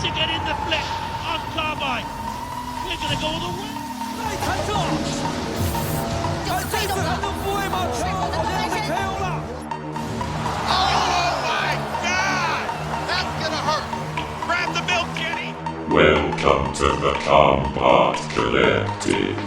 to get in the flip on Combot. We're going to go the way. 这次他都不会把车往前面 KO 了。 Oh my God! That's going to hurt. Grab the milk, Kenny. Welcome to the Combot Collective.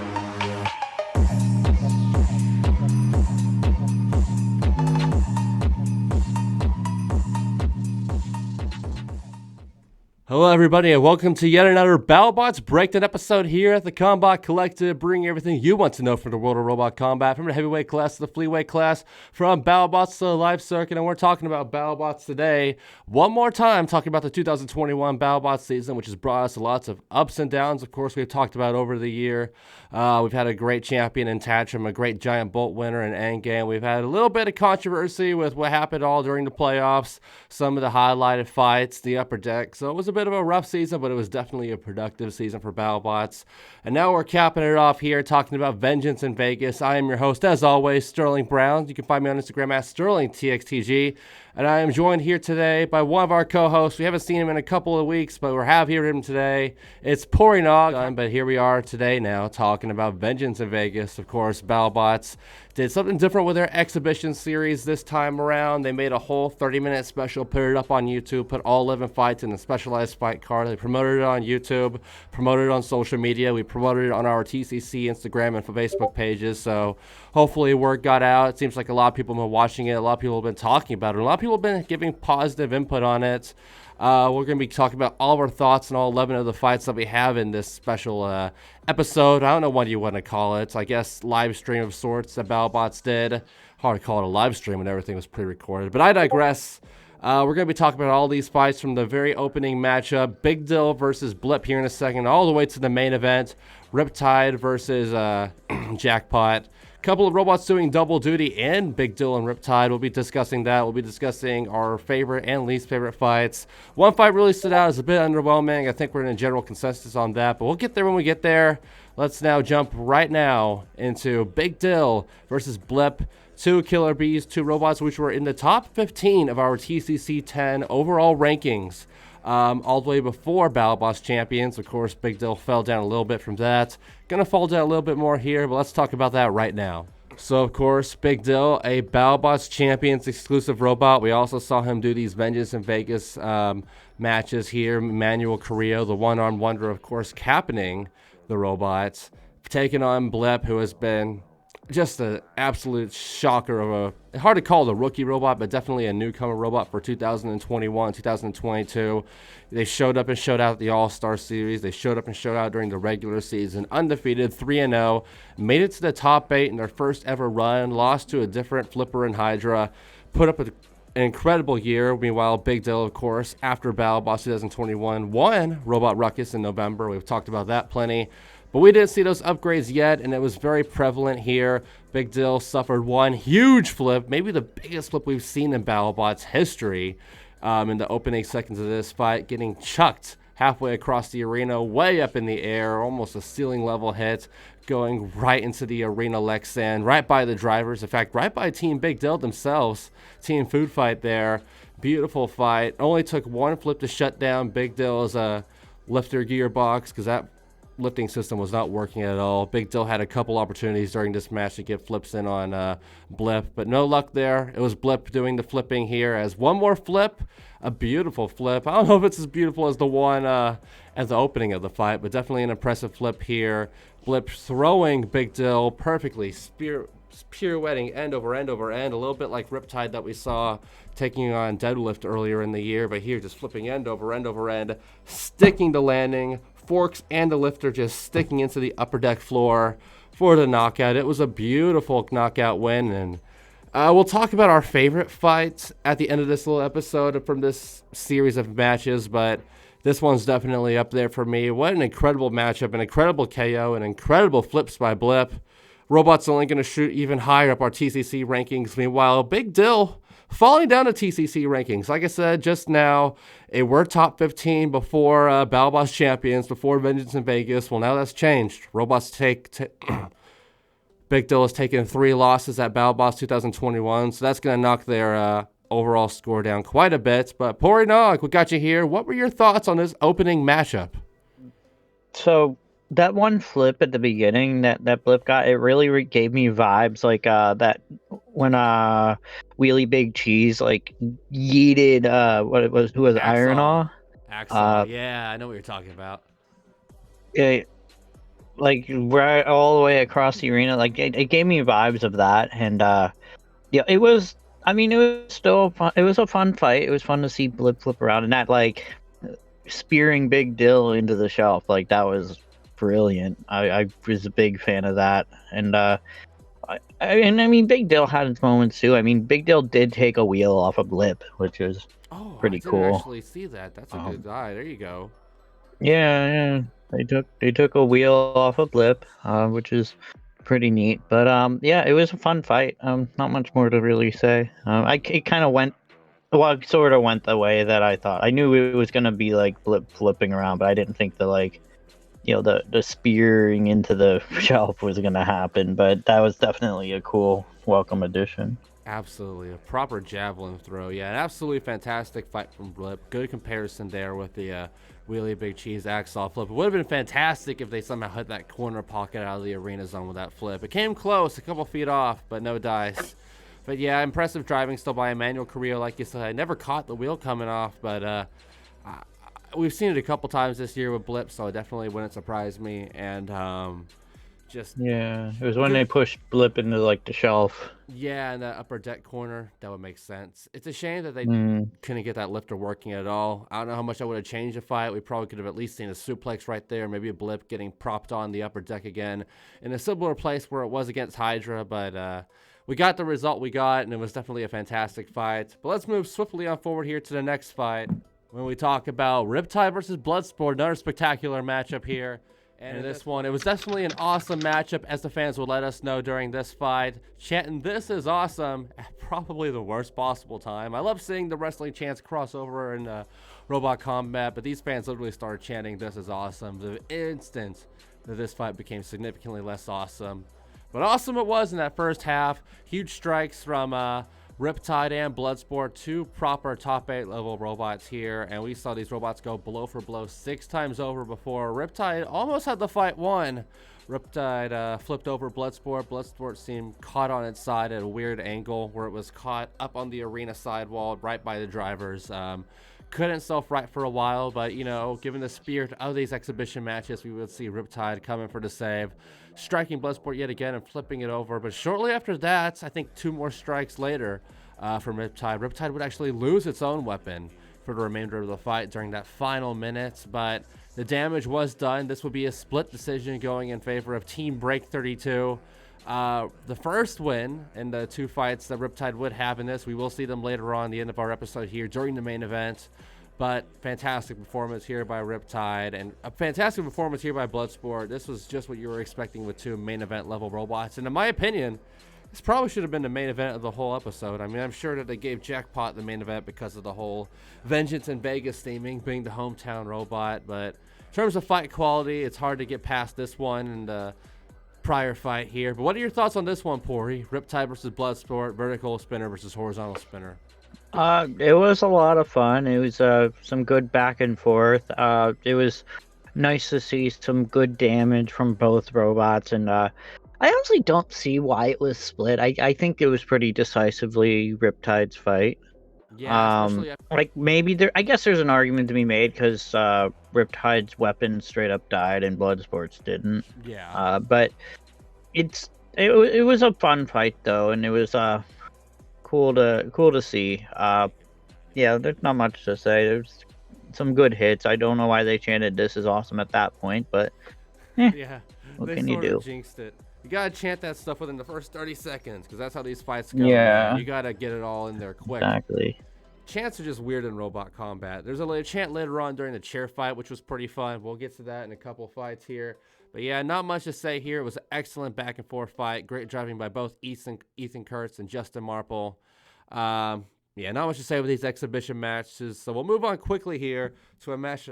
Hello everybody and welcome to yet another Battlebots Breakdown episode here at the Combot Collective, bringing everything you want to know from the world of robot combat, from the heavyweight class to the fleetweight class, from Battlebots to the live circuit, and we're talking about Battlebots today. One more time, talking about the 2021 Battlebots season, which has brought us lots of ups and downs. Of course, we've talked about over the year. We've had a great champion in Tatcham, a great giant bolt winner in Endgame. We've had a little bit of controversy with what happened all during the playoffs, some of the highlighted fights, the upper deck. So it was a bit of a rough season, but it was definitely a productive season for Battlebots. And now we're capping it off here, talking about Vengeance in Vegas. I am your host, as always, Sterling Brown. You can find me on Instagram at SterlingTXTG. And I am joined here today by one of our co-hosts. We haven't seen him in a couple of weeks, but we're here with him today. It's Pory. But here we are today now talking about Vengeance in Vegas. Of course, Battlebots did something different with their exhibition series this time around. They made a whole 30-minute special, put it up on YouTube, put all 11 fights in a specialized fight card. They promoted it on YouTube, promoted it on social media. We promoted it on our TCC Instagram and Facebook pages. So hopefully word got out. It seems like a lot of people have been watching it. A lot of people have been talking about it. A lot of people have been giving positive input on it. We're going to be talking about all of our thoughts on all 11 of the fights that we have in this special episode. I don't know what you want to call it. I guess live stream of sorts that Battlebots did. Hard to call it a live stream when everything was pre-recorded. But I digress. We're going to be talking about all these fights from the very opening matchup. Big Dill versus Blip here in a second. All the way to the main event. Riptide versus Jackpot. Couple of robots doing double duty in Big Dill and Riptide. We'll be discussing that. We'll be discussing our favorite and least favorite fights. One fight really stood out as a bit underwhelming. I think we're in a general consensus on that, but we'll get there when we get there. Let's now jump right now into Big Dill versus Blip. Two killer bees, two robots which were in the top 15 of our TCC 10 overall rankings. All the way before Battlebots Champions. Of course, Big Dill fell down a little bit from that. Gonna fall down a little bit more here, but let's talk about that right now. So, of course, Big Dill, a Battlebots Champions exclusive robot. We also saw him do these Vengeance in Vegas matches here. Manuel Carrillo, the one-armed wonder, of course, captaining the robots. Taking on Blip, who has been just an absolute shocker of a, hard to call it a rookie robot, but definitely a newcomer robot for 2021, 2022. They showed up and showed out at the All-Star Series. They showed up and showed out during the regular season. Undefeated, 3-0. Made it to the top 8 in their first ever run. Lost to a different Flipper and Hydra. Put up an incredible year. Meanwhile, Big Dill, of course, after Battlebots 2021, won Robot Ruckus in November. We've talked about that plenty. But we didn't see those upgrades yet, and it was very prevalent here. Big Dill suffered one huge flip, maybe the biggest flip we've seen in Battlebots history in the opening seconds of this fight, getting chucked halfway across the arena, way up in the air, almost a ceiling level hit, going right into the arena Lexan, right by the drivers. In fact, right by Team Big Dill themselves. Team Food Fight there. Beautiful fight. Only took one flip to shut down Big Dill's lifter gearbox, because that lifting system was not working at all. Big Dill had a couple opportunities during this match to get flips in on Blip, but no luck there. It was Blip doing the flipping here as one more flip, a beautiful flip. I don't know if it's as beautiful as the one at the opening of the fight, but definitely an impressive flip here. Blip throwing Big Dill perfectly, pirouetting end over end over end, a little bit like Riptide that we saw taking on Deadlift earlier in the year, but here just flipping end over end over end, sticking the landing, forks and the lifter just sticking into the upper deck floor for the knockout. It was a beautiful knockout win, and we'll talk about our favorite fights at the end of this little episode from this series of matches, but this one's definitely up there for me. What an incredible matchup, an incredible KO, and incredible flips by Blip. Robot's only going to shoot even higher up our TCC rankings. Meanwhile, Big Dill falling down to TCC rankings. Like I said just now, they were top 15 before Battlebots Champions, before Vengeance in Vegas. Well, now that's changed. Robots Big Dill has taken 3 losses at Battlebots 2021, so that's going to knock their overall score down quite a bit. But Pory, we got you here. What were your thoughts on this opening matchup? So that one flip at the beginning that Blip got, it really gave me vibes like that when Wheelie Big Cheese like yeeted who was Iron Awe? Axel, yeah, I know what you're talking about. It, like right all the way across the arena, like it gave me vibes of that, and yeah, it was. I mean, it was still fun. It was a fun fight. It was fun to see Blip flip around, and that like spearing Big Dill into the shelf, like that was brilliant. I was a big fan of that, and I mean, Big Dill had its moments too. I mean, Big Dill did take a wheel off a Blip, which was pretty cool. I didn't actually see that. That's a good die. There you go. Yeah, they took a wheel off a Blip, which is pretty neat. But yeah, it was a fun fight. Not much more to really say. It kind of went. Well, it sort of went the way that I thought. I knew it was gonna be like Blip flipping around, but I didn't think the spearing into the shelf was gonna happen. But that was definitely a cool welcome addition. Absolutely, a proper javelin throw. Yeah, an absolutely fantastic fight from Blip. Good comparison there with the Wheelie Big Cheese Axel flip. It would have been fantastic if they somehow hit that corner pocket out of the arena zone with that flip. It came close, a couple feet off, but no dice. But yeah, impressive driving still by Emmanuel Carrillo. Like you said, I never caught the wheel coming off, but we've seen it a couple times this year with Blip, so it definitely wouldn't surprise me. And yeah, it was when they pushed Blip into like the shelf. Yeah, in the upper deck corner, that would make sense. It's a shame that they couldn't get that lifter working at all. I don't know how much that would have changed the fight. We probably could have at least seen a suplex right there, maybe a Blip getting propped on the upper deck again in a similar place where it was against Hydra, but we got the result we got, and it was definitely a fantastic fight. But let's move swiftly on forward here to the next fight when we talk about Riptide versus Bloodsport, another spectacular matchup here. And in this one, it was definitely an awesome matchup, as the fans would let us know during this fight. Chanting, "This is awesome," at probably the worst possible time. I love seeing the wrestling chants cross over in Robot Combat, but these fans literally started chanting, "This is awesome," the instant that this fight became significantly less awesome. But awesome it was in that first half. Huge strikes from Riptide and Bloodsport, two proper top 8 level robots here, and we saw these robots go blow for blow 6 times over before Riptide almost had the fight won. Riptide flipped over Bloodsport. Bloodsport seemed caught on its side at a weird angle where it was caught up on the arena sidewall right by the drivers. Couldn't self-right for a while, but you know, given the spirit of these exhibition matches, we would see Riptide coming for the save, striking Bloodsport yet again and flipping it over. But shortly after that, I think 2 more strikes later from Riptide would actually lose its own weapon for the remainder of the fight during that final minute. But the damage was done. This would be a split decision going in favor of Team Break 32. The first win in the 2 fights that Riptide would have in this. We will see them later on the end of our episode here during the main event. But fantastic performance here by Riptide and a fantastic performance here by Bloodsport. This was just what you were expecting with 2 main event level robots. And in my opinion, this probably should have been the main event of the whole episode. I mean, I'm sure that they gave Jackpot the main event because of the whole Vengeance in Vegas theming, being the hometown robot. But in terms of fight quality, it's hard to get past this one and the prior fight here. But what are your thoughts on this one, Pory? Riptide versus Bloodsport, vertical spinner versus horizontal spinner. It was a lot of fun. It was some good back and forth. It was nice to see some good damage from both robots, and I honestly don't see why it was split. I think it was pretty decisively Riptide's fight. Yeah, like maybe there. I guess there's an argument to be made because Riptide's weapon straight up died and Bloodsport's didn't. Yeah. But it was a fun fight though, and it was cool to see. Yeah, there's not much to say. There's some good hits. I don't know why they chanted "This is awesome" at that point, but yeah, what they can you sort of do? Jinxed it. You gotta chant that stuff within the first 30 seconds because that's how these fights go. Yeah. Man. You gotta get it all in there quick. Exactly. Chants are just weird in Robot Combat. There's a chant later on during the chair fight, which was pretty fun. We'll get to that in a couple fights here. But yeah, not much to say here. It was an excellent back and forth fight. Great driving by both Ethan Kurtz and Justin Marple. Yeah, not much to say with these exhibition matches. So we'll move on quickly here to a match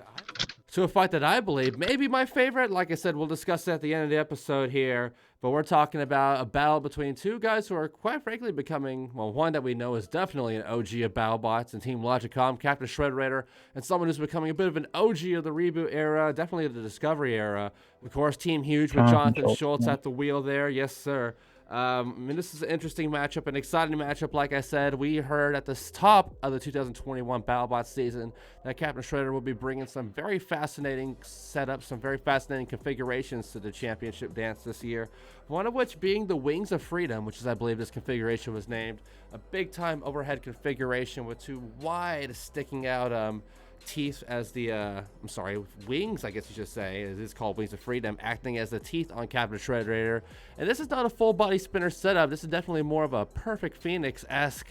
to a fight that I believe may be my favorite. Like I said, we'll discuss that at the end of the episode here. But we're talking about a battle between two guys who are quite frankly becoming, well, one that we know is definitely an OG of BattleBots and Team Logicom, Captain Shredderator, and someone who's becoming a bit of an OG of the reboot era, definitely the Discovery era. Of course, Team Huge with Jonathan Schultz at the wheel there. Yes, sir. I mean, this is an interesting matchup, an exciting matchup. Like I said, we heard at the top of the 2021 BattleBots season that Captain Shredder will be bringing some very fascinating setups, some very fascinating configurations to the championship dance this year. One of which being the Wings of Freedom, which is, I believe, this configuration was named. A big-time overhead configuration with two wide, sticking out teeth as the wings, I guess you should say. It is called Wings of Freedom, acting as the teeth on Captain Shredderator. And this is not a full body spinner setup. This is definitely more of a Perfect Phoenix-esque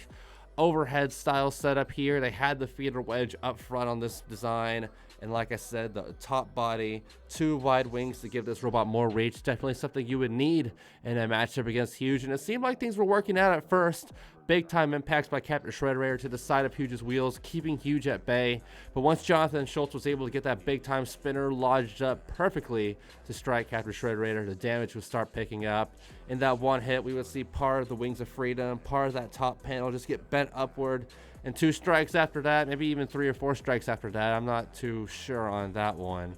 overhead style setup here. They had the feeder wedge up front on this design, and like I said, the top body, two wide wings to give this robot more reach. Definitely something you would need in a matchup against Huge, and it seemed like things were working out at first. Big time impacts by Captain Shredderator to the side of Huge's wheels, keeping Huge at bay. But once Jonathan Schultz was able to get that big time spinner lodged up perfectly to strike Captain Shredderator, the damage would start picking up. In that one hit, we would see part of the Wings of Freedom, part of that top panel just get bent upward. And 2 strikes after that, maybe even 3 or 4 strikes after that. I'm not too sure on that one.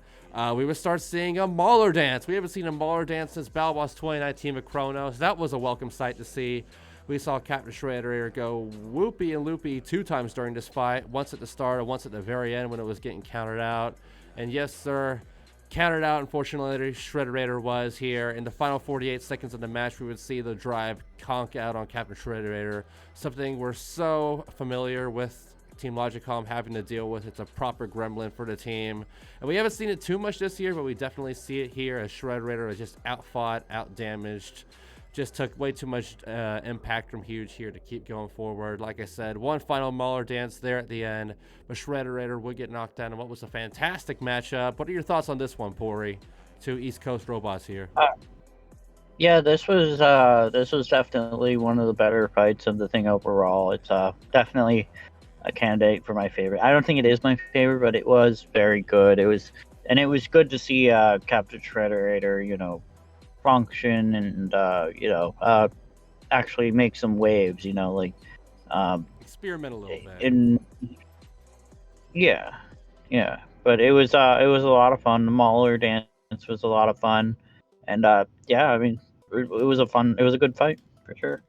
We would start seeing a Mauler dance. We haven't seen a Mauler dance since BattleBots 2019 with Chronos. That was a welcome sight to see. We saw Captain Shredderator go whoopy and loopy 2 times during this fight. Once at the start and once at the very end when it was getting countered out. And yes, sir, countered out, unfortunately, Shredderator was here. In the final 48 seconds of the match, we would see the drive conk out on Captain Shredderator. Something we're so familiar with Team Logicom having to deal with. It's a proper gremlin for the team. And we haven't seen it too much this year, but we definitely see it here as Shredderator is just outfought, outdamaged. Just took way too much impact from Huge here to keep going forward. Like I said, one final Mauler dance there at the end, but Shredderator would get knocked down in what was a fantastic matchup. What are your thoughts on this one, Pory? 2 East Coast robots here. Yeah, this was definitely one of the better fights of the thing overall. It's definitely a candidate for my favorite. I don't think it is my favorite, but it was very good. It was good to see Captain Shredderator, you know, function and actually make some waves, you know, like experiment a little bit. But it was a lot of fun. The Mauler dance was a lot of fun, and yeah, I mean, it was a good fight for sure.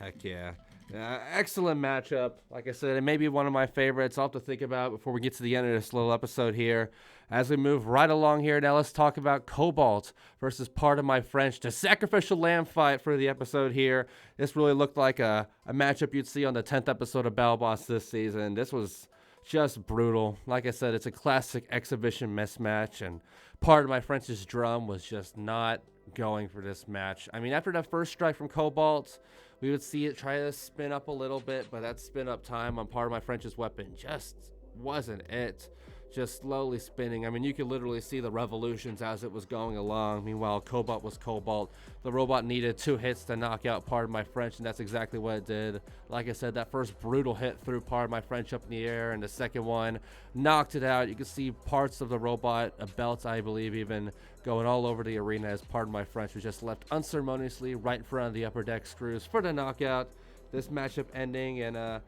Heck yeah. Excellent matchup. Like I said, it may be one of my favorites. I'll have to think about before we get to the end of this little episode here. As we move right along here, now let's talk about Combot versus Part of My French, the sacrificial lamb fight for the episode here. This really looked like a matchup you'd see on the 10th episode of BattleBots this season. This was just brutal. Like I said, it's a classic exhibition mismatch, and Part of My French's drum was just not going for this match. I mean, after that first strike from Combot, we would see it try to spin up a little bit, but that spin up time on Part of My French's weapon just wasn't it. Just slowly spinning. I mean, you could literally see the revolutions as it was going along. Meanwhile, Combot was Cobalt. The robot needed 2 hits to knock out Part of My French, and that's exactly what it did. Like I said, that first brutal hit threw Part of My French up in the air, and the second one knocked it out. You could see parts of the robot, a belt, I believe, even going all over the arena as Part of My French was just left unceremoniously right in front of the upper deck screws for the knockout. This matchup ending in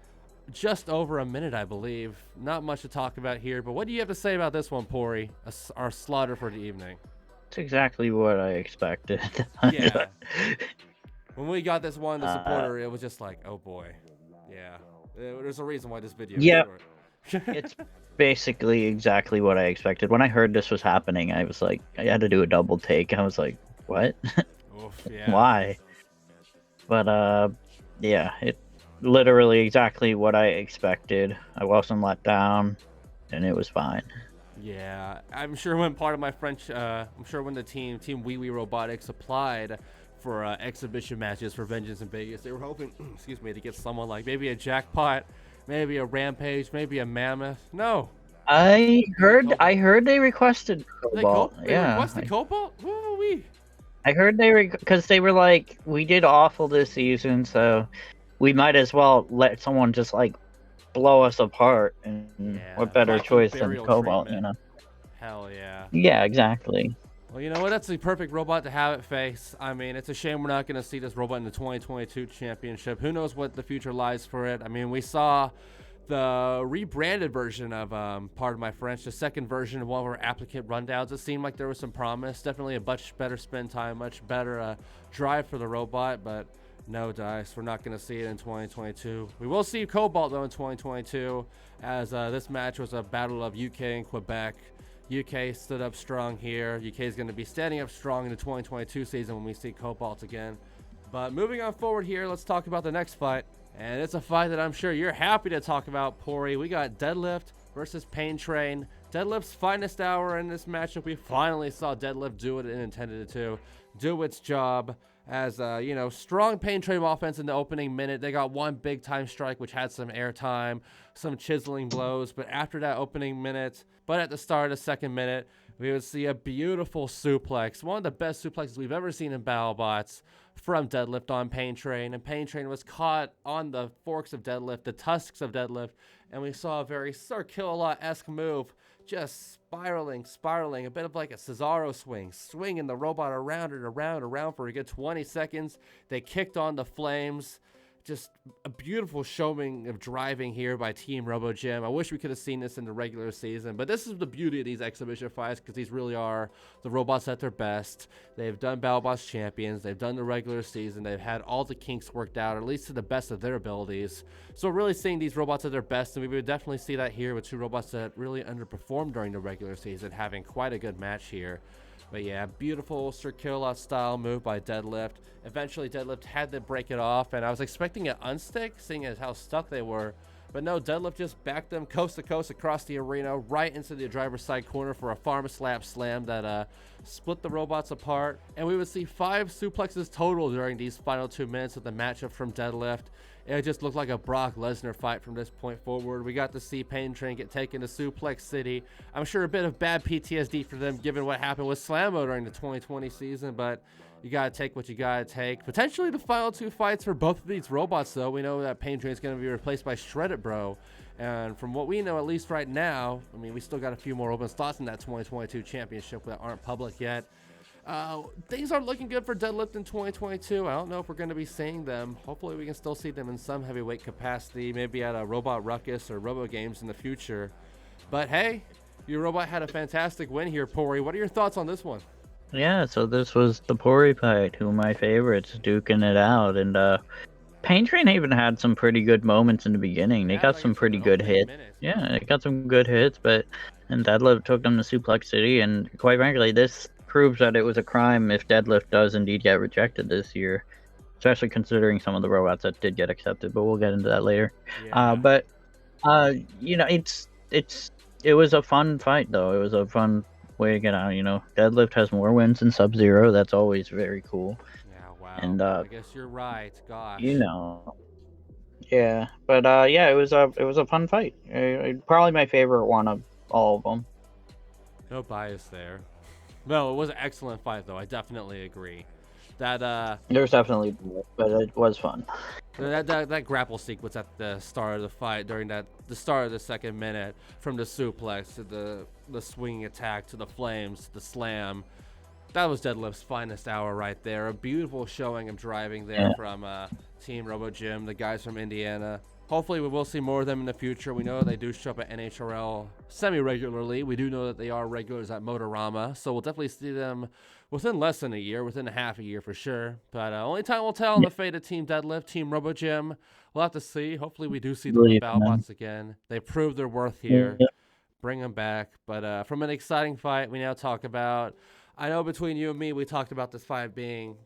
just over a minute, I believe. Not much to talk about here, but what do you have to say about this one, Pory? Our slaughter for the evening. It's exactly what I expected. Yeah. When we got this one, the supporter, it was just like, oh boy. Yeah. There's a reason why this video is short. It's basically exactly what I expected. When I heard this was happening, I was like, I had to do a double take. I was like, what? Oof, yeah. Why? But yeah, it literally exactly what I expected. I wasn't let down, and it was fine. Yeah, I'm sure when Part of My French, I'm sure when the team Wee Wee Robotics applied for exhibition matches for Vengeance in Vegas, they were hoping, excuse me, to get someone like maybe a Jackpot, maybe a Rampage, maybe a Mammoth. No. I heard they requested Cobalt. They requested Cobalt? Woo-wee. I heard because they were like, we did awful this season, so we might as well let someone just like blow us apart, and what better choice than Cobalt, you know? Hell yeah. Yeah, exactly. Well, you know what? That's the perfect robot to have it face. I mean, it's a shame we're not going to see this robot in the 2022 championship. Who knows what the future lies for it? I mean, we saw the rebranded version of, pardon my French, the second version of one of our applicant rundowns. It seemed like there was some promise. Definitely a much better spin time, much better drive for the robot, but no dice. We're not going to see it in 2022. We will see Combot, though, in 2022, as this match was a battle of UK and Quebec. UK stood up strong here. UK is going to be standing up strong in the 2022 season when we see Combot again. But moving on forward here, let's talk about the next fight. And it's a fight that I'm sure you're happy to talk about, Pory. We got Deadlift versus Pain Train. Deadlift's finest hour in this matchup. We finally saw Deadlift do what it intended to do its job. As, you know, strong Pain Train offense in the opening minute. They got one big time strike, which had some airtime, some chiseling blows. But after that opening minute, but at the start of the second minute, we would see a beautiful suplex. One of the best suplexes we've ever seen in Battlebots from Deadlift on Pain Train. And Pain Train was caught on the forks of Deadlift, the tusks of Deadlift. And we saw a very Sir Kill-A-Lot-esque move. Just spiraling, a bit of like a Cesaro swing, swinging the robot around and around for a good 20 seconds. They kicked on the flames. Just a beautiful showing of driving here by Team RoboGym. I wish we could have seen this in the regular season, but this is the beauty of these exhibition fights, because these really are the robots at their best. They've done Battlebots champions. They've done the regular season. They've had all the kinks worked out, at least to the best of their abilities. So really seeing these robots at their best, and we would definitely see that here with two robots that really underperformed during the regular season, having quite a good match here. But yeah, beautiful Sir Kill-A-Lot style move by Deadlift. Eventually, Deadlift had to break it off, and I was expecting an unstick, seeing as how stuck they were. But no, Deadlift just backed them coast to coast across the arena, right into the driver's side corner for a farm slap slam that split the robots apart. And we would see 5 suplexes total during these final 2 minutes of the matchup from Deadlift. It just looked like a Brock Lesnar fight from this point forward. We got to see Pain Train get taken to Suplex City. I'm sure a bit of bad PTSD for them given what happened with Slammo during the 2020 season, but you got to take what you got to take. Potentially the final 2 fights for both of these robots, though. We know that Pain Train is going to be replaced by Shredded Bro. And from what we know, at least right now, I mean, we still got a few more open slots in that 2022 championship that aren't public yet. Things are looking good for Deadlift in 2022. I don't know if we're going to be seeing them. Hopefully we can still see them in some heavyweight capacity, maybe at a Robot Ruckus or Robo Games in the future. But hey, your robot had a fantastic win here, Pory. What are your thoughts on this one? Yeah, so this was the Pory fight, who are my favorites, duking it out. And Pain Train even had some pretty good moments in the beginning. They got some pretty good hits. Yeah, they got some good hits, and Deadlift took them to Suplex City, and quite frankly, this proves that it was a crime if Deadlift does indeed get rejected this year, especially considering some of the robots that did get accepted, but we'll get into that later. Yeah. You know, it was a fun fight, though. It was a fun way to get out. You know, Deadlift has more wins than Sub-Zero. That's always very cool. Yeah, wow. And I guess you're right. Gosh. you know, yeah, but yeah, it was a fun fight. Probably my favorite one of all of them. No bias there. No, it was an excellent fight, though. I definitely agree. That There's definitely, but it was fun. that grapple sequence at the start of the fight, during the start of the second minute, from the suplex to the swinging attack to the flames to the slam, that was Deadlift's finest hour right there. A beautiful showing of driving there from Team RoboGym, the guys from Indiana. Hopefully we will see more of them in the future. We know they do show up at NHRL semi-regularly. We do know that they are regulars at Motorama, so we'll definitely see them within less than a year, within a half a year for sure. But only time will tell on the fate of Team Deadlift, Team RoboGym. We'll have to see. Hopefully we do see them in Battlebots again. They proved their worth here. Bring them back. But from an exciting fight, we now talk about, I know between you and me, we talked about this fight being,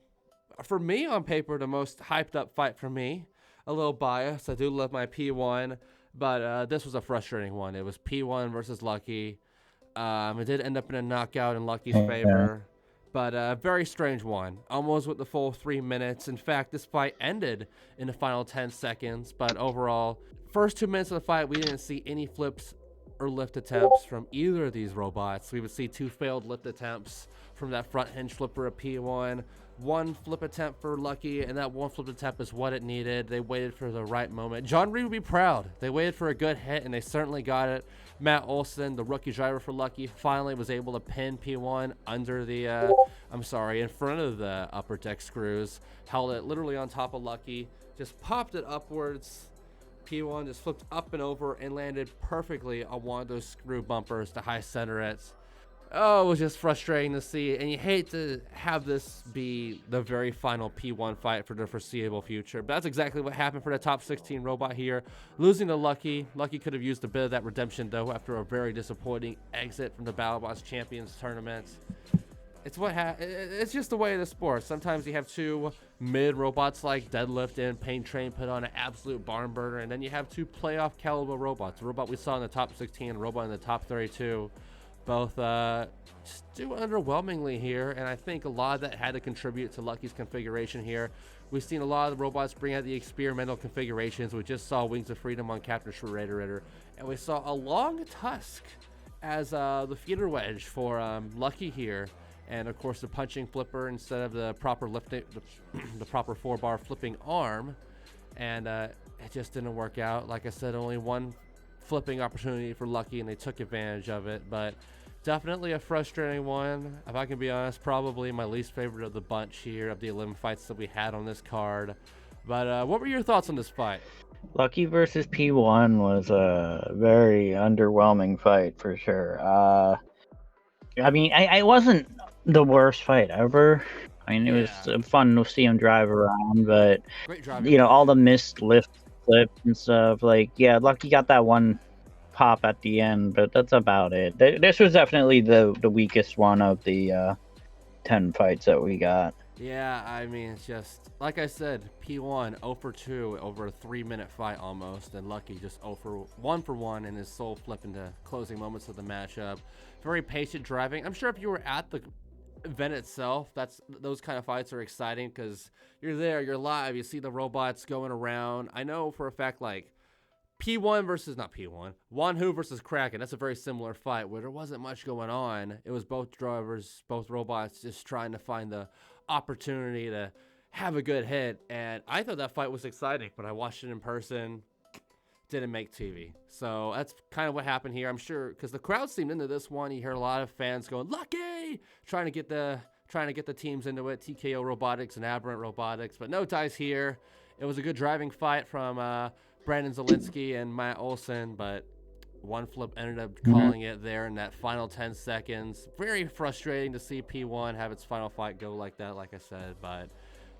for me on paper, the most hyped up fight for me. A little biased. I do love my P1, but this was a frustrating one. It was P1 versus Lucky. It did end up in a knockout in Lucky's favor, but a very strange one. Almost with the full 3 minutes. In fact, this fight ended in the final 10 seconds, but overall, first 2 minutes of the fight, we didn't see any flips or lift attempts from either of these robots. We would see 2 failed lift attempts from that front hinge flipper of P1. one flip attempt for Lucky, and that one flip attempt is what it needed. They waited for the right moment. John Reed would be proud. They waited for a good hit, and they certainly got it. Matt Olson, the rookie driver for Lucky, finally was able to pin P1 under the, in front of the upper deck screws. Held it literally on top of Lucky, just popped it upwards. P1 just flipped up and over and landed perfectly on one of those screw bumpers to high center it. Oh, it was just frustrating to see, and you hate to have this be the very final P1 fight for the foreseeable future. But that's exactly what happened for the top 16 robot here, losing to Lucky. Lucky could have used a bit of that redemption, though, after a very disappointing exit from the Battlebots Champions tournament. It's just the way of the sport. Sometimes you have two mid robots like Deadlift and Pain Train put on an absolute barn burner, and then you have two playoff caliber robots. A robot we saw in the top 16, a robot in the top 32. Both just do underwhelmingly here, and I think a lot of that had to contribute to Lucky's configuration here. We've seen a lot of the robots bring out the experimental configurations. We just saw Wings of Freedom on Captain Shredder, and we saw a long tusk as the feeder wedge for Lucky here, and of course the punching flipper instead of the proper lifting, the proper 4-bar flipping arm, and it just didn't work out. Like I said, only one flipping opportunity for Lucky, and they took advantage of it. But definitely a frustrating one. If I can be honest, probably my least favorite of the bunch here, of the 11 fights that we had on this card. But what were your thoughts on this fight? Lucky versus P1 was a very underwhelming fight for sure. I mean, I wasn't the worst fight ever. I mean, it was fun to see him drive around, but Great drive. you know, all the missed lift flips and stuff. Like, yeah, Lucky got that one pop at the end, but that's about it. This was definitely the weakest one of the 10 fights that we got. Yeah, I mean, it's just like I said, P1 0 for 2 over a 3-minute fight almost, and Lucky just 0 for 1 in his sole flip into closing moments of the matchup. Very patient driving. I'm sure if you were at the event itself, those kind of fights are exciting because you're there, you're live, you see the robots going around. I know for a fact, like P1 versus Wanhu versus Kraken, that's a very similar fight where there wasn't much going on. It was both drivers, both robots just trying to find the opportunity to have a good hit, and I thought that fight was exciting, but I watched it in person, didn't make TV. So that's kind of what happened here. I'm sure because the crowd seemed into this one. You hear a lot of fans going Lucky, trying to get the teams into it. TKO Robotics and Aberrant Robotics, but no ties here. It was a good driving fight from Brandon Zielinski and Matt Olson, but one flip ended up calling it there in that final 10 seconds. Very frustrating to see P1 have its final fight go like that, like I said, but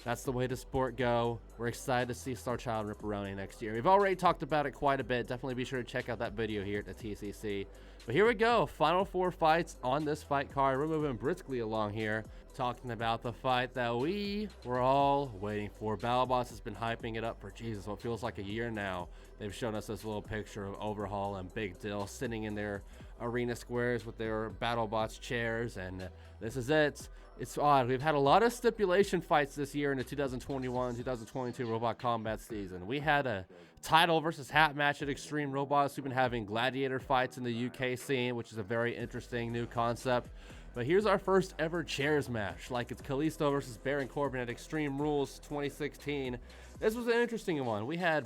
that's the way the sport go. We're excited to see Starchild and Ripperoni next year. We've already talked about it quite a bit. Definitely be sure to check out that video here at the TCC. But here we go. Final 4 fights on this fight card. We're moving briskly along here, talking about the fight that we were all waiting for. Battlebots has been hyping it up for Jesus, what feels like a year now. They've shown us this little picture of Overhaul and Big Dill sitting in their arena squares with their Battlebots chairs, and this is it. It's odd. We've had a lot of stipulation fights this year in the 2021-2022 Robot Combat season. We had a title versus hat match at Extreme Robots. We've been having gladiator fights in the UK scene, which is a very interesting new concept. But here's our first ever chairs match, like it's Kalisto versus Baron Corbin at Extreme Rules 2016. This was an interesting one. We had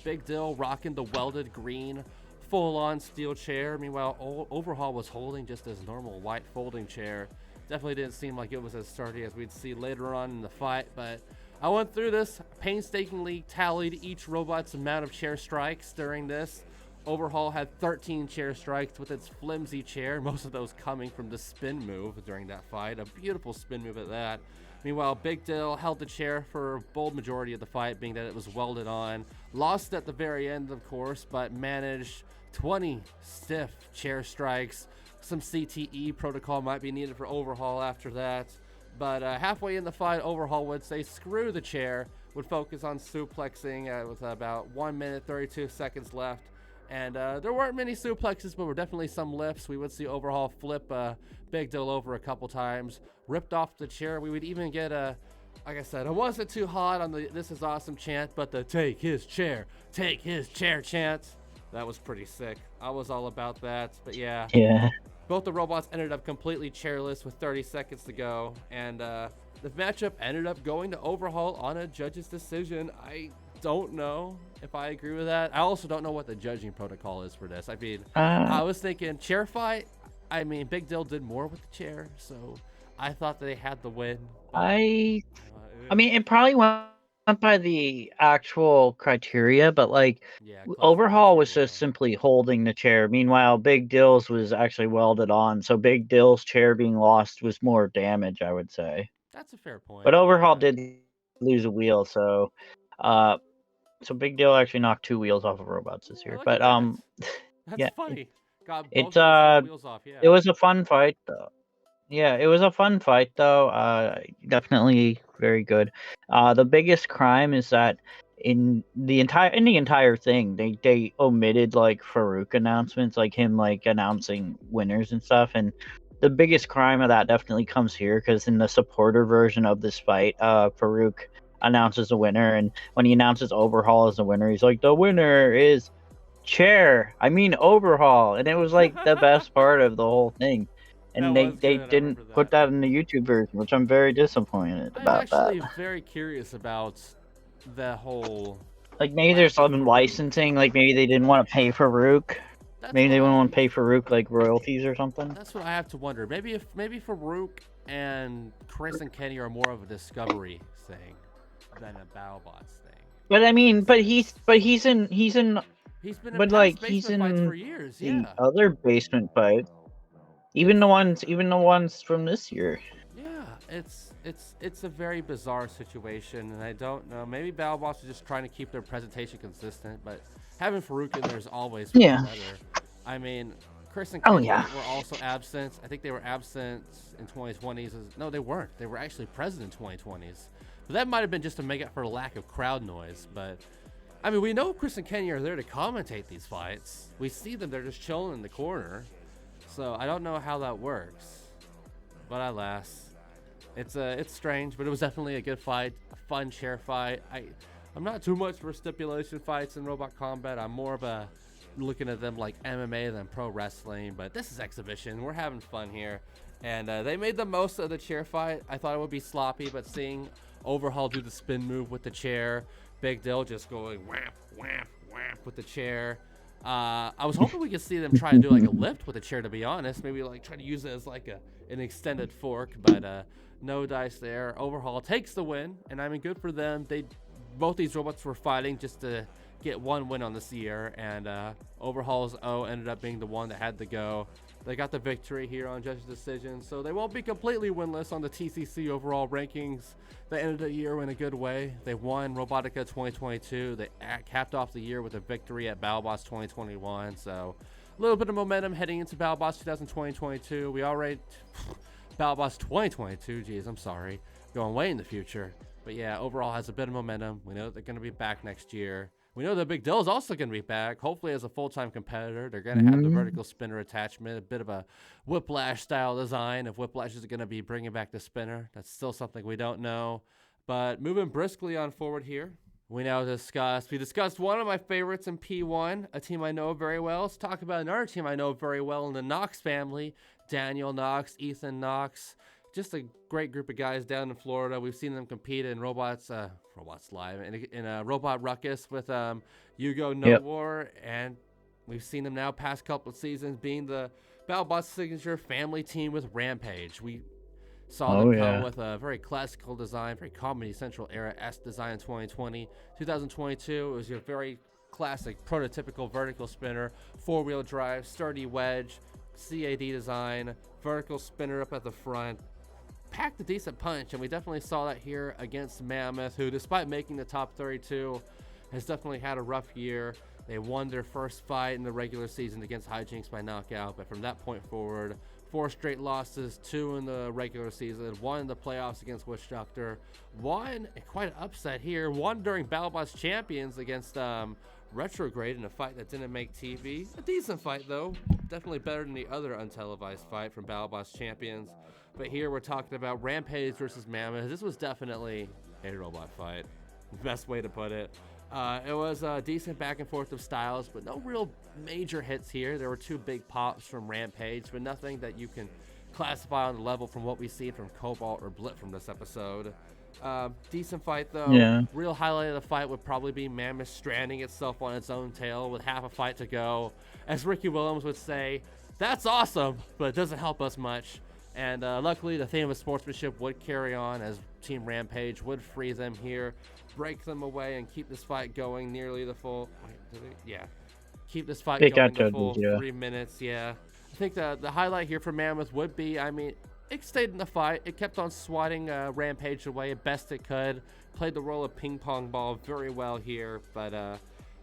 Big Dill rocking the welded green full-on steel chair. Meanwhile, Overhaul was holding just his normal white folding chair. Definitely didn't seem like it was as sturdy as we'd see later on in the fight, but I went through this, painstakingly tallied each robot's amount of chair strikes during this. Overhaul had 13 chair strikes with its flimsy chair, most of those coming from the spin move during that fight. A beautiful spin move at that. Meanwhile, Big Dill held the chair for a bold majority of the fight, being that it was welded on. Lost at the very end, of course, but managed 20 stiff chair strikes. Some CTE protocol might be needed for Overhaul after that. But halfway in the fight, Overhaul would say screw the chair, would focus on suplexing with about 1 minute 32 seconds left. And there weren't many suplexes, but were definitely some lifts. We would see Overhaul flip Big Dill over a couple times, ripped off the chair. We would even get like I said, I wasn't too hot on the "This is awesome" chant, but the take his chair chant. That was pretty sick. I was all about that, but yeah. Yeah. Both the robots ended up completely chairless with 30 seconds to go, and the matchup ended up going to Overhaul on a judge's decision. I don't know if I agree with that. I also don't know what the judging protocol is for this. I mean, I was thinking chair fight. I mean, Big Dill did more with the chair, so I thought they had the win. I mean, it probably went by the actual criteria, but like yeah, Overhaul was classification, just simply holding the chair. Meanwhile, Big Dill's was actually welded on, so Big Dill's chair being lost was more damage, I would say. That's a fair point. But Overhaul Yeah. did lose a wheel, so so Big Dill actually knocked 2 wheels off of robots this Yeah, year. look But at that. That's yeah, funny. Got both it's of the wheels off. Yeah. it was a fun fight though. Yeah, it was a fun fight though. Definitely very good. The biggest crime is that in the entire thing, they omitted like Faruq announcements, like him like announcing winners and stuff. And the biggest crime of that definitely comes here because in the supporter version of this fight, Faruq announces a winner, and when he announces Overhaul as the winner, he's like, "The winner is Overhaul," and it was like the best part of the whole thing. And That was they good. I didn't remember put that. that in the YouTube version, which I'm very disappointed I'm about that. actually very curious about the whole. Like maybe lack there's of some Farouk. licensing, like maybe they didn't want to pay Faruq. That's Maybe what they wouldn't I. want to pay Faruq like royalties or something. That's what I have to wonder. Maybe Farouk and Chris and Kenny are more of a discovery thing than a Battlebots thing. But I mean, He's been in but past like basement he's fights for in years. the Yeah. other basement fight. Even the ones from this year. Yeah, it's a very bizarre situation, and I don't know. Maybe Battlebots are just trying to keep their presentation consistent, but having Farouk in there is always Yeah. better. I mean, Chris and Oh, Kenny yeah. were also absent. I think they were absent in 2020s. No, they weren't. They were actually present in 2020s. But that might have been just to make up for the lack of crowd noise. But I mean, we know Chris and Kenny are there to commentate these fights. We see them; they're just chilling in the corner. So I don't know how that works. But alas, it's strange, but it was definitely a good fight, a fun chair fight. I'm not too much for stipulation fights in Robot Combat. I'm more of a looking at them like MMA than pro wrestling. But this is exhibition. We're having fun here, and they made the most of the chair fight. I thought it would be sloppy, but seeing Overhaul do the spin move with the chair, Big Dill just going wham, wham, wham with the chair. I was hoping we could see them try and do like a lift with the chair, to be honest. Maybe like try to use it as like an extended fork, but no dice there. Overhaul takes the win, and I mean, good for them. Both these robots were fighting just to get one win on this year, and Overhaul's O ended up being the one that had to go. They got the victory here on judge's decision, so they won't be completely winless on the TCC overall rankings. They ended the year in a good way. They won Robotica 2022. They capped off the year with a victory at Battlebots 2021. So a little bit of momentum heading into Battlebots 2022. We already Battlebots 2022. Geez, I'm sorry, going way in the future. But yeah, overall has a bit of momentum. We know that they're going to be back next year. We know that Big Dill is also going to be back, hopefully as a full-time competitor. They're going to have the vertical spinner attachment, a bit of a Whiplash style design. If Whiplash is going to be bringing back the spinner, that's still something we don't know. But moving briskly on forward here, we discussed one of my favorites in P1, a team I know very well. Let's talk about another team I know very well in the Knox family, Daniel Knox, Ethan Knox. Just a great group of guys down in Florida. We've seen them compete in Robots Live, in a Robot Ruckus with Hugo No War, and we've seen them now past couple of seasons being the Battlebots signature family team with Rampage. We saw them come with a very classical design, very Comedy Central era-esque design in 2020. 2022, it was your very classic prototypical vertical spinner, four-wheel drive, sturdy wedge, CAD design, vertical spinner up at the front. Packed a decent punch, and we definitely saw that here against Mammoth, who, despite making the top 32, has definitely had a rough year. They won their first fight in the regular season against Hijinks by knockout, but from that point forward, 4 straight losses, 2 in the regular season, 1 in the playoffs against Witch Doctor, 1, quite an upset here, 1 during Battlebots Champions against Retrograde in a fight that didn't make TV. A decent fight, though. Definitely better than the other untelevised fight from Battlebots Champions. But here we're talking about Rampage versus Mammoth. This was definitely a robot fight. Best way to put it. It was a decent back and forth of styles, but no real major hits here. There were 2 big pops from Rampage, but nothing that you can classify on the level from what we see from Combot or Blip from this episode. Decent fight though. Yeah. Real highlight of the fight would probably be Mammoth stranding itself on its own tail with half a fight to go. As Ricky Williams would say, that's awesome, but it doesn't help us much. And luckily, the theme of sportsmanship would carry on as Team Rampage would free them here, break them away, and keep this fight going nearly the full. Keep this fight going the full 3 minutes. Yeah, I think the highlight here for Mammoth would be, I mean, it stayed in the fight. It kept on swatting Rampage away best it could. Played the role of ping pong ball very well here, but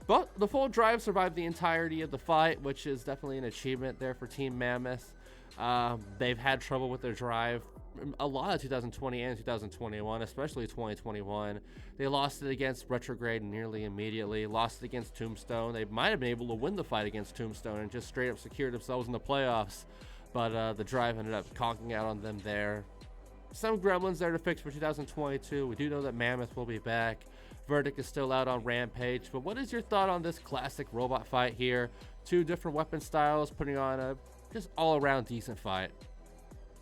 the full drive survived the entirety of the fight, which is definitely an achievement there for Team Mammoth. They've had trouble with their drive a lot of 2020 and 2021, especially 2021. They lost it against Retrograde nearly immediately, lost it against Tombstone. They might have been able to win the fight against Tombstone and just straight up secure themselves in the playoffs, but the drive ended up conking out on them there. Some gremlins there to fix for 2022. We do know that Mammoth will be back. Verdict is still out on Rampage, but what is your thought on this classic robot fight here? Two different weapon styles putting on a just all-around decent fight.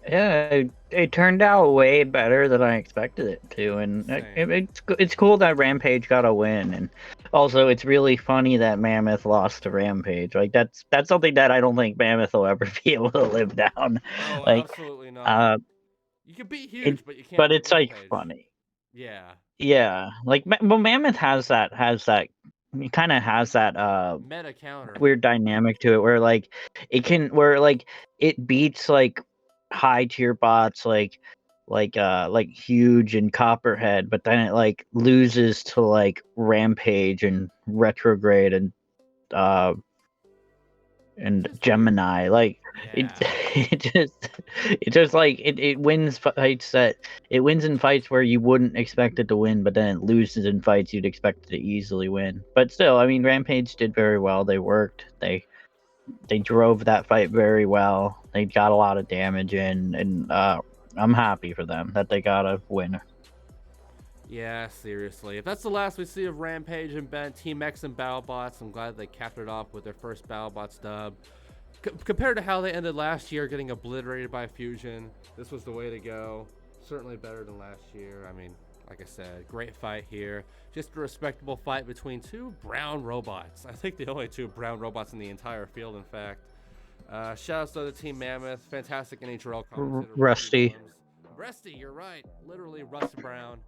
Yeah, it turned out way better than I expected it to, and it's cool that Rampage got a win, and also it's really funny that Mammoth lost to Rampage. Like that's something that I don't think Mammoth will ever be able to live down. Oh, like, absolutely not. You can be huge, but you can't. But it's Rampage. like funny. Yeah. Yeah, like well, Mammoth has that. It kind of has that meta counter weird dynamic to it, where like it beats like high tier bots like Huge and Copperhead, but then it like loses to like Rampage and Retrograde and Gemini. Like it just like it wins fights that it wins in fights where you wouldn't expect it to win, but then it loses in fights you'd expect it to easily win. But still, I mean, Rampage did very well. They worked. They drove that fight very well. They got a lot of damage in, and I'm happy for them that they got a win. Yeah, seriously. If that's the last we see of Rampage and Team X and Battlebots, I'm glad they capped it off with their first Battlebots dub. Compared to how they ended last year, getting obliterated by Fusion, this was the way to go. Certainly better than last year. I mean, like I said, great fight here. Just a respectable fight between two brown robots. I think the only two brown robots in the entire field, in fact. Shout out to the Team Mammoth. Fantastic NHL commentator. Rusty, you're right. Literally Rusty Brown.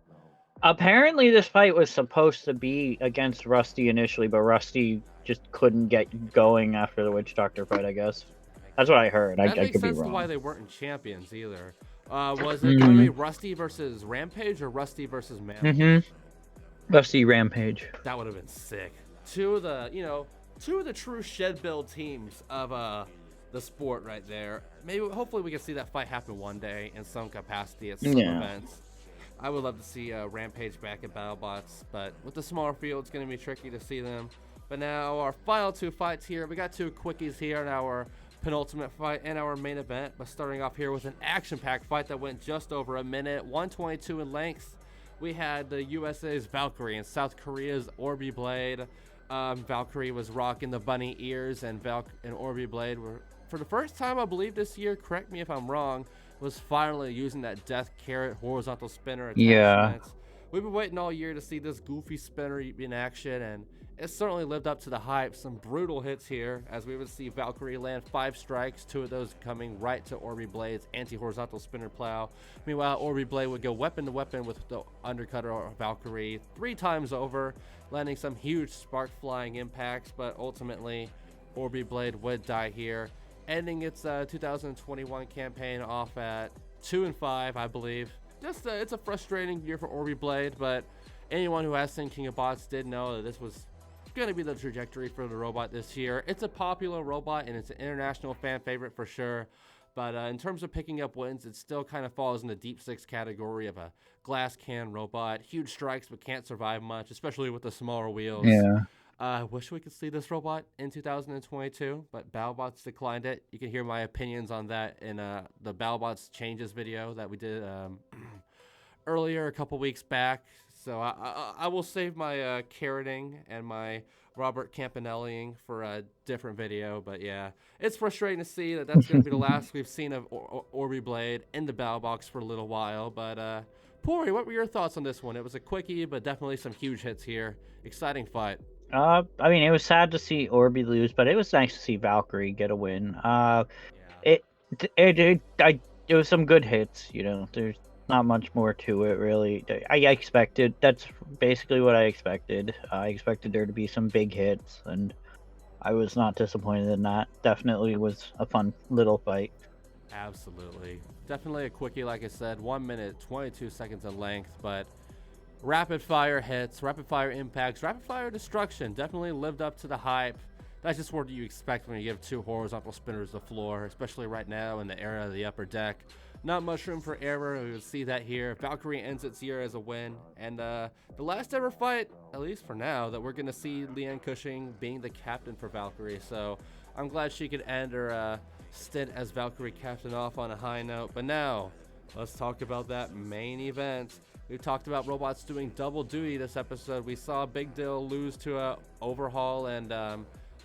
Apparently this fight was supposed to be against Rusty initially, but Rusty just couldn't get going after the Witch Doctor fight, I guess. That's what I heard. That I could be wrong. Makes sense to why they weren't champions either. Was it going to be Rusty versus Rampage or Rusty versus Mammoth? Rusty Rampage. That would have been sick. Two of the true shed build teams of the sport right there. Hopefully we can see that fight happen one day in some capacity at some events. I would love to see Rampage back at Battlebots, but with the smaller field, it's going to be tricky to see them. But now our final two fights here. We got two quickies here in our penultimate fight and our main event. But starting off here with an action-packed fight that went just over a minute, 122 in length. We had the USA's Valkyrie and South Korea's Orby Blade. Valkyrie was rocking the bunny ears, and Orby Blade were, for the first time, I believe this year, correct me if I'm wrong, was finally using that death carrot horizontal spinner attachment. Yeah. We've been waiting all year to see this goofy spinner in action, and it certainly lived up to the hype. Some brutal hits here, as we would see Valkyrie land 5 strikes, 2 of those coming right to Orby Blade's anti-horizontal spinner plow. Meanwhile, Orby Blade would go weapon to weapon with the undercutter Valkyrie 3 times over, landing some huge spark flying impacts, but ultimately Orby Blade would die here, ending its 2021 campaign off at 2-5, I believe. Just it's a frustrating year for Orby Blade, but anyone who has seen King of Bots did know that this was going to be the trajectory for the robot this year. It's a popular robot and it's an international fan favorite for sure, but in terms of picking up wins, it still kind of falls in the deep 6 category of a glass can robot. Huge strikes but can't survive much, especially with the smaller wheels. Yeah. Wish we could see this robot in 2022, but Battlebots declined it. You can hear my opinions on that in the Battlebots changes video that we did earlier a couple weeks back. So I will save my carroting and my Robert Campanelliing for a different video. But yeah, it's frustrating to see that that's going to be the last we've seen of Orby Blade in the battle box for a little while. But Pory, what were your thoughts on this one? It was a quickie, but definitely some huge hits here. Exciting fight. I mean, it was sad to see Orby lose, but it was nice to see Valkyrie get a win. It was some good hits, you know. There's not much more to it, really. I expected, that's basically what I expected. I expected there to be some big hits, and I was not disappointed in that. Definitely was a fun little fight. Absolutely. Definitely a quickie, like I said. 1 minute, 22 seconds in length, but rapid fire hits, rapid fire impacts, rapid fire destruction. Definitely lived up to the hype. That's just what you expect when you give two horizontal spinners the floor, especially right now in the era of the upper deck. Not much room for error. We would see that here. Valkyrie ends its year as a win. And the last ever fight, at least for now, that we're going to see Leanne Cushing being the captain for Valkyrie. So I'm glad she could end her stint as Valkyrie captain off on a high note. But now, let's talk about that main event. We talked about robots doing double duty this episode. We saw Big Dill lose to Overhaul and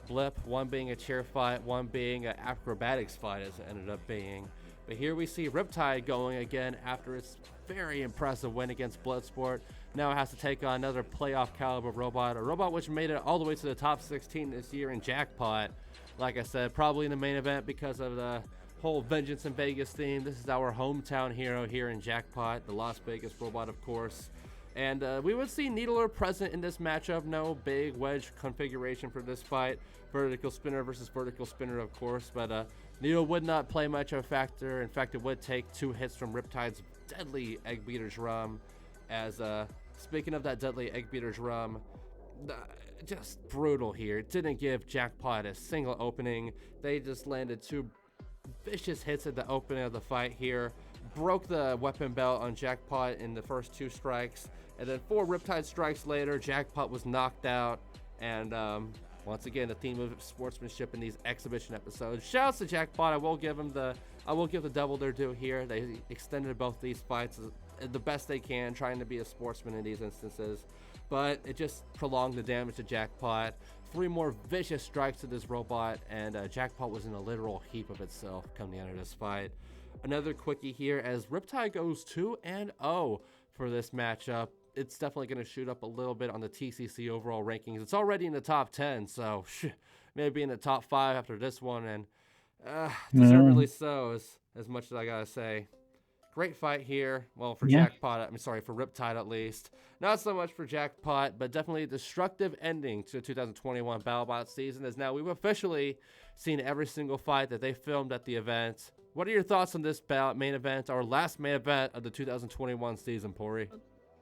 Blip, one being a chair fight, one being an acrobatics fight, as it ended up being. But here we see Riptide going again after its very impressive win against Bloodsport. Now it has to take on another playoff caliber robot, a robot which made it all the way to the top 16 this year in Jackpot. Like I said, probably in the main event because of the whole Vengeance in Vegas theme. This is our hometown hero here in Jackpot, the Las Vegas robot, of course. And we would see Needler present in this matchup. No big wedge configuration for this fight. Vertical spinner versus vertical spinner, of course. But Needle would not play much of a factor. In fact, it would take 2 hits from Riptide's deadly Egg Beater's Rum. As speaking of that deadly Egg Beater's Rum, just brutal here. It didn't give Jackpot a single opening. They just landed 2 vicious hits at the opening of the fight here. Broke the weapon belt on Jackpot in the first 2 strikes, and then 4 Riptide strikes later, Jackpot was knocked out. And once again, the theme of sportsmanship in these exhibition episodes. Shouts to Jackpot. I will give the double their due here. They extended both these fights the best they can, trying to be a sportsman in these instances, but it just prolonged the damage to Jackpot. 3 more vicious strikes to this robot, and Jackpot was in a literal heap of itself come the end of this fight. Another quickie here as Riptide goes 2-0 for this matchup. It's definitely going to shoot up a little bit on the TCC overall rankings. It's already in the top 10, so maybe in the top 5 after this one, and deservedly so, as much as I gotta say. Great fight here. Well, for Jackpot, I'm sorry, for Riptide at least. Not so much for Jackpot, but definitely a destructive ending to the 2021 Battlebots season, as now we've officially seen every single fight that they filmed at the event. What are your thoughts on this main event, our last main event of the 2021 season, Pory?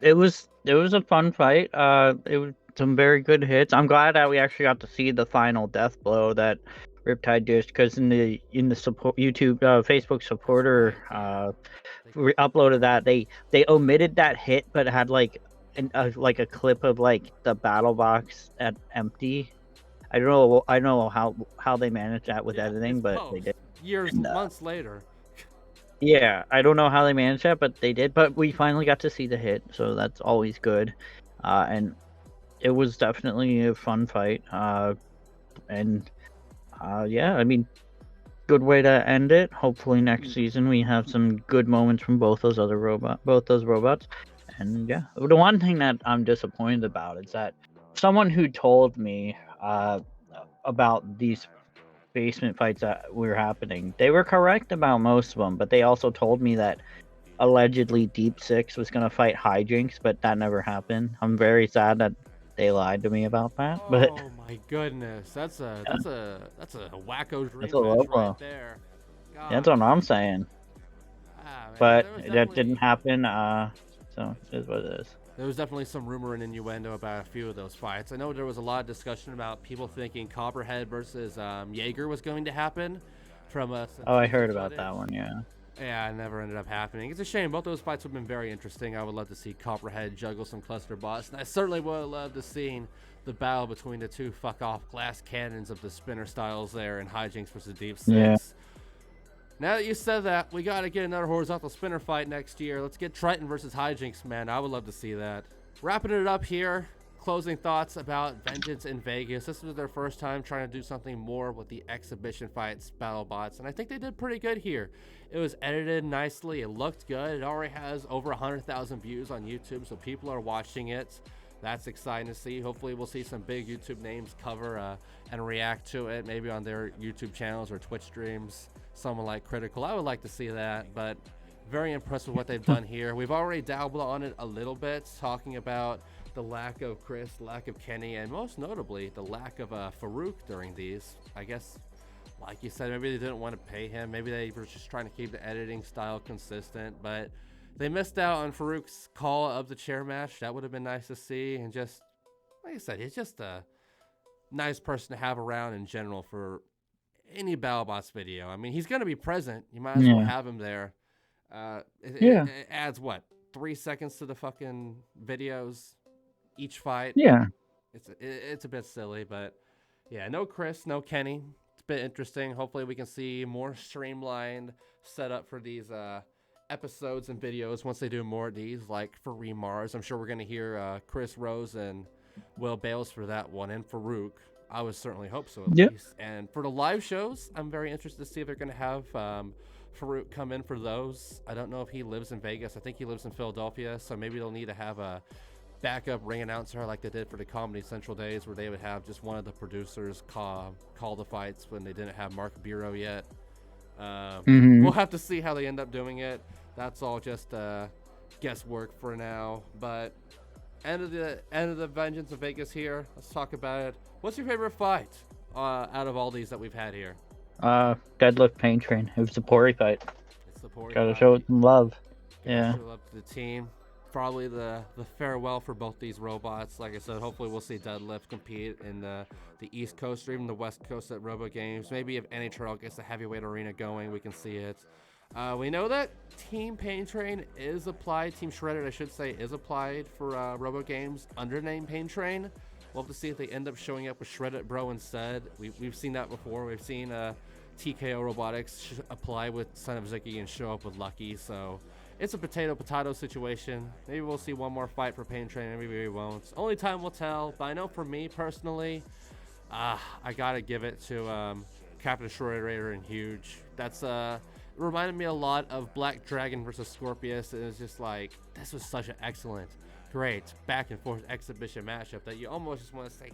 It was a fun fight. It was some very good hits. I'm glad that we actually got to see the final death blow that Riptide did, because in the support YouTube Facebook supporter uploaded that they omitted that hit, but had like a clip of like the battle box at empty. I don't know how they managed that with editing, but they did. Years, months later. Yeah, I don't know how they managed that, but they did. But we finally got to see the hit, so that's always good. And it was definitely a fun fight. Yeah, I mean, good way to end it. Hopefully next season we have some good moments from both those robots. And yeah, the one thing that I'm disappointed about is that someone who told me about these basement fights that were happening, they were correct about most of them, but they also told me that allegedly Deep Six was going to fight Hijinks, but that never happened. I'm very sad that they lied to me about that. But oh my goodness, that's a wacko dream that's a low blow right there. God. That's what I'm saying. Man, But that didn't happen. So it is what it is. There was definitely some rumor and innuendo about a few of those fights. I know there was a lot of discussion about people thinking Copperhead versus Jaeger was going to happen from us. Oh, I heard about that one, yeah. Yeah, it never ended up happening. It's a shame. Both those fights would have been very interesting. I would love to see Copperhead juggle some cluster bots. And I certainly would have loved to see the battle between the 2 fuck-off glass cannons of the spinner styles there in Hijinks versus Deep Six. Yeah. Now that you said that, we got to get another horizontal spinner fight next year. Let's get Triton versus Hijinks, man. I would love to see that. wrapping it up here. Closing thoughts about Vengeance in Vegas. This was their first time trying to do something more with the exhibition fights, Battlebots, and I think they did pretty good here. It was edited nicely. It looked good. It already has over 100,000 views on YouTube, so people are watching it. That's exciting to see. Hopefully we'll see some big YouTube names cover and react to it, maybe on their YouTube channels or Twitch streams. Someone like Critical. I would like to see that, but very impressed with what they've done here. We've already dabbled on it a little bit, talking about the lack of Chris, lack of Kenny, and most notably the lack of Faruq during these. I guess, like you said, maybe they didn't want to pay him. Maybe they were just trying to keep the editing style consistent, but they missed out on Faruq's call of the chair match. That would have been nice to see. And just, like I said, he's just a nice person to have around in general for any Battlebots video. I mean, he's going to be present. You might as well have him there. It adds, what, 3 seconds to the fucking videos each fight. Yeah. It's a bit silly, but yeah, no Chris, no Kenny. It's a bit interesting. Hopefully we can see more streamlined setup for these episodes and videos once they do more of these, like for Remars. I'm sure we're going to hear Chris Rose and Will Bales for that one, and Faruq. I would certainly hope so, at least. And for the live shows, I'm very interested to see if they're going to have Faruq come in for those. I don't know if he lives in Vegas. I think he lives in Philadelphia, so maybe they'll need to have a backup ring announcer like they did for the Comedy Central days, where they would have just one of the producers call the fights when they didn't have Mark Bureau yet. We'll have to see how they end up doing it. That's all just guesswork for now. But end of the Vengeance of Vegas here. Let's talk about it. What's your favorite fight out of all these that we've had here? Deadlift Pain Train. It was the Pory fight. It's the Pory. Gotta show it some love. Show love to the team. Probably the farewell for both these robots. Like I said, hopefully we'll see Deadlift compete in the East Coast or even the West Coast at Robo Games. Maybe if NHL gets the heavyweight arena going, we can see it. We know that Team Pain Train is applied, Team Shredded, I should say, is applied for Robo Games under name Pain Train. We'll have to see if they end up showing up with Shredded Bro instead. We've seen that before. We've seen TKO Robotics apply with Son of Ziki and show up with Lucky. So it's a potato situation. Maybe we'll see one more fight for Pain Train. Maybe we won't. Only time will tell. But I know for me personally, I gotta give it to Captain Shredder and Huge. That's it reminded me a lot of Black Dragon versus Scorpius. It was just like, this was such an excellent, great back and forth exhibition matchup that you almost just want to say,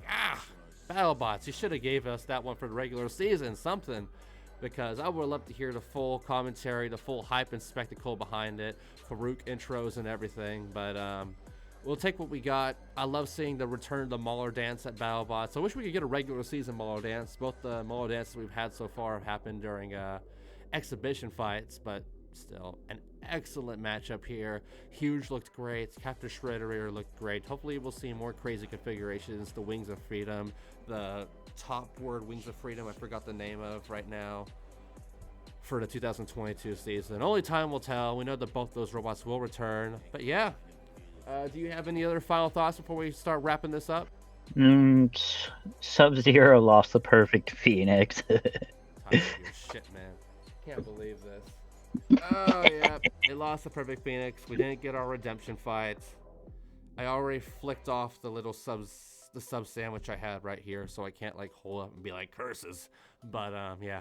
Battlebots, you should have gave us that one for the regular season, something, because I would love to hear the full commentary, the full hype and spectacle behind it, Faruq intros and everything. But we'll take what we got. I love seeing the return of the Mauler dance at Battlebots. I wish we could get a regular season Mauler dance. Both the Mauler dances we've had so far have happened during exhibition fights, but still an excellent matchup here. Huge looked great. Captain Shredder looked great. Hopefully we'll see more crazy configurations. The Wings of Freedom, the top word Wings of Freedom, I forgot the name of right now, for the 2022 season. Only time will tell. We know that both those robots will return. But yeah, do you have any other final thoughts before we start wrapping this up? Sub-Zero lost the perfect Phoenix. Time for your shit, man. Can't believe this. Oh yeah, they lost the perfect Phoenix. We didn't get our redemption fight. I already flicked off the little sub sandwich I had right here, so I can't like hold up and be like curses. But yeah.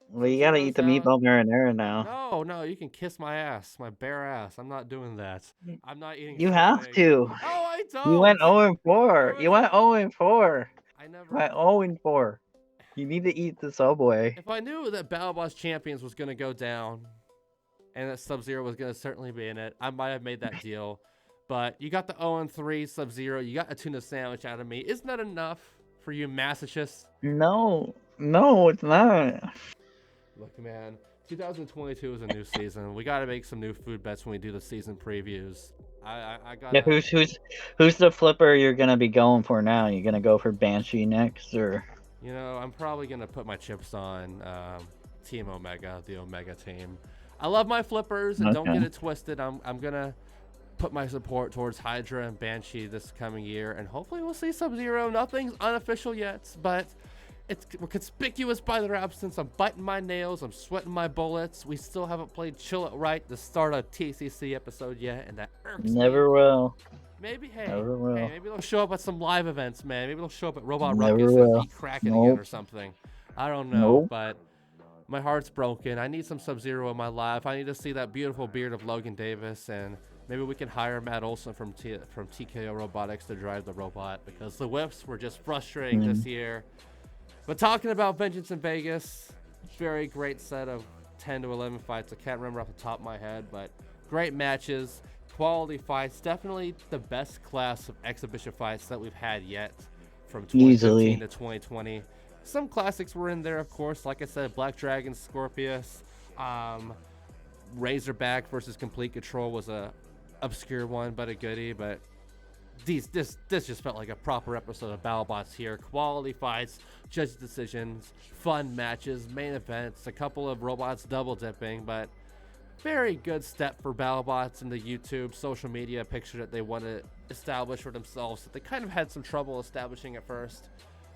Well, you gotta eat the meatball marinara now. No, you can kiss my ass, my bare ass. I'm not doing that. I'm not eating. You have to. Oh, I don't. You went 0-4. You went 0-4. I never. You went 0-4. You need to eat the Subway. If I knew that Battlebots Champions was gonna go down, and that Sub-Zero was gonna certainly be in it, I might have made that deal. But you got the 0-3 Sub-Zero. You got a tuna sandwich out of me. Isn't that enough for you masochists? No, it's not. Look, man, 2022 is a new season. We got to make some new food bets when we do the season previews. I got. Yeah, who's the flipper you're gonna be going for now? You gonna go for Banshee next, or? You know, I'm probably gonna put my chips on Team Omega, the Omega team. I love my flippers, and don't get it twisted. I'm gonna put my support towards Hydra and Banshee this coming year, and hopefully we'll see Sub-Zero. Nothing's unofficial yet, but we're conspicuous by their absence. I'm biting my nails. I'm sweating my bullets. We still haven't played Chill It Right, the start of TCC episode yet, and that irks me. Never will. Maybe, hey, Never will. maybe they'll show up at some live events, man. Maybe they'll show up at Robot Never Ruckus will. and eat Kraken again Nope. or something. I don't know, Nope. but my heart's broken. I need some Sub-Zero in my life. I need to see that beautiful beard of Logan Davis, and maybe we can hire Matt Olson from TKO Robotics to drive the robot, because the whips were just frustrating this year. But talking about Vengeance in Vegas, very great set of 10 to 11 fights. I can't remember off the top of my head, but great matches, quality fights. Definitely the best class of exhibition fights that we've had yet from 2015 to 2020. Some classics were in there, of course. Like I said, Black Dragon, Scorpius, Razorback versus Complete Control was a obscure one, but a goodie. But this just felt like a proper episode of Battlebots here. Quality fights, judge decisions, fun matches, main events, a couple of robots double dipping, but very good step for Battlebots in the YouTube social media picture that they want to establish for themselves, that they kind of had some trouble establishing at first.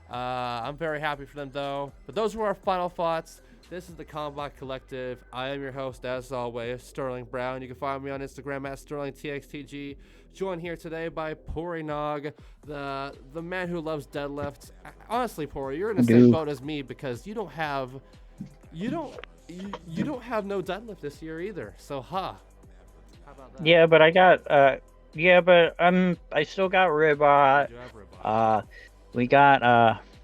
I'm very happy for them though. But those were our final thoughts. This is the Combot Collective. I am your host, as always, Sterling Brown. You can find me on Instagram at SterlingTXTG. Joined here today by Pory Nog, the man who loves deadlifts. Honestly, Pory, you're in the same boat as me, because you don't have no deadlift this year either. So, how about that? Yeah, but I got I still got Ribot. You have Riptide. We got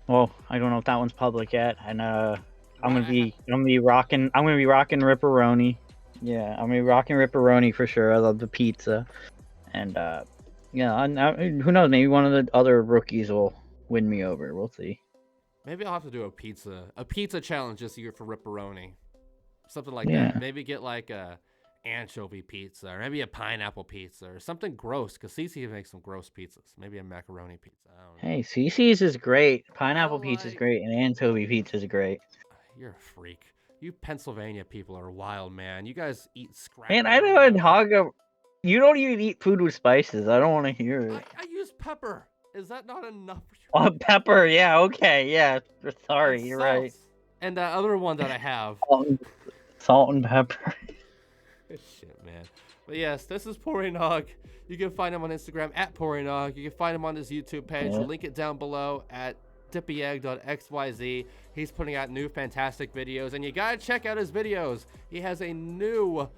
well, I don't know if that one's public yet, and I'm gonna be rocking Ripperoni. Yeah, I'm gonna be rocking Ripperoni for sure. I love the pizza, and who knows? Maybe one of the other rookies will win me over. We'll see. Maybe I'll have to do a pizza challenge this year for Ripperoni, something like Yeah. that. Maybe get like a anchovy pizza, or maybe a pineapple pizza, or something gross, because CC makes some gross pizzas. Maybe a macaroni pizza. I don't know. Hey, CC's is great. Pineapple I pizza is like- great, and anchovy pizza is great. You're a freak. You Pennsylvania people are wild, man. You guys eat scrap. Man, I don't hog a. You don't even eat food with spices. I don't want to hear it. I use pepper. Is that not enough for you? Oh, pepper. Yeah. Okay. Yeah. Sorry. And You're salt. right. And the other one that I have. Salt and pepper. Shit, man. But yes, this is Pory Nog. You can find him on Instagram at Pory Nog. You can find him on his YouTube page. Yeah. We'll link it down below at dippyegg.xyz. He's putting out new fantastic videos, and you gotta check out his videos. He has a new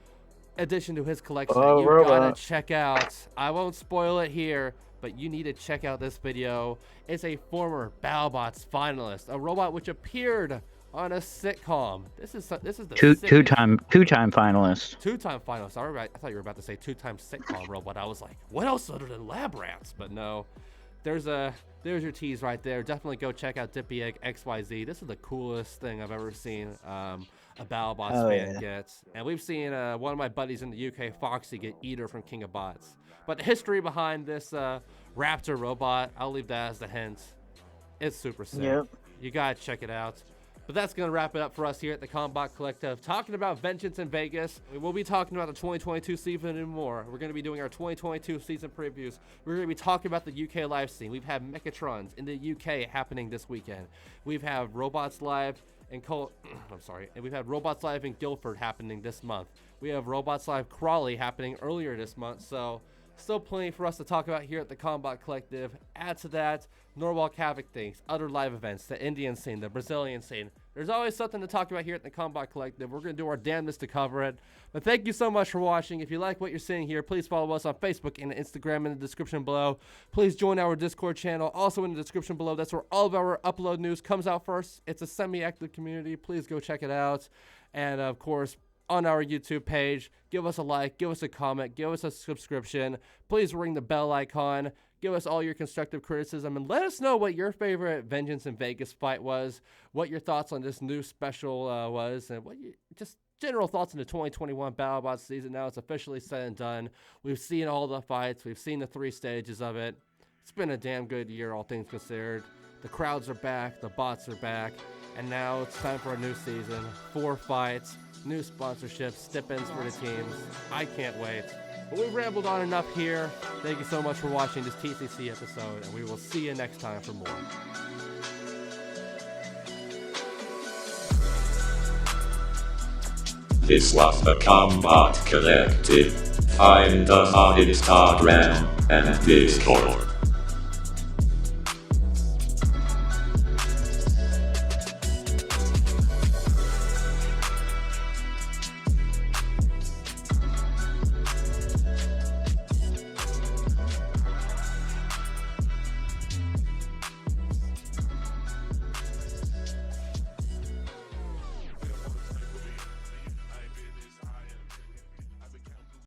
addition to his collection that you gotta check out. I won't spoil it here, but you need to check out this video. It's a former Battlebots finalist, a robot which appeared on a sitcom. This is the Two-time finalist. Two-time finalist. All right, I thought you were about to say two-time sitcom robot. I was like, what else other than Lab Rats? But no, there's your tease right there. Definitely go check out Dippy Egg XYZ. This is the coolest thing I've ever seen a Battlebots fan get. And we've seen one of my buddies in the UK, Foxy, get Eater from King of Bots. But the history behind this Raptor robot, I'll leave that as the hint. It's super sick. Yep. You gotta check it out. But that's going to wrap it up for us here at the Combot Collective, talking about Vengeance in Vegas. We will be talking about the 2022 season and more. We're going to be doing our 2022 season previews. We're going to be talking about the UK live scene. We've had Mechatrons in the UK happening this weekend. We've had Robots Live in and we've had Robots Live in Guildford happening this month. We have Robots Live Crawley happening earlier this month. So still plenty for us to talk about here at the Combot Collective. Add to that, Norwalk Havoc things, other live events, the Indian scene, the Brazilian scene. There's always something to talk about here at the Combot Collective. We're going to do our damnedest to cover it. But thank you so much for watching. If you like what you're seeing here, please follow us on Facebook and Instagram in the description below. Please join our Discord channel, also in the description below. That's where all of our upload news comes out first. It's a semi-active community. Please go check it out. And of course, on our YouTube page, give us a like, give us a comment, give us a subscription. Please ring the bell icon. Give us all your constructive criticism, and let us know what your favorite Vengeance in Vegas fight was, what your thoughts on this new special was, and what just general thoughts on the 2021 Battlebots season. Now it's officially said and done. We've seen all the fights. We've seen the 3 stages of it. It's been a damn good year, all things considered. The crowds are back. The bots are back. And now it's time for a new season. 4 fights, new sponsorships, stipends for the teams. I can't wait. But we've rambled on enough here. Thank you so much for watching this TCC episode, and we will see you next time for more. This was the Combot Collective. Find us on Instagram and Discord.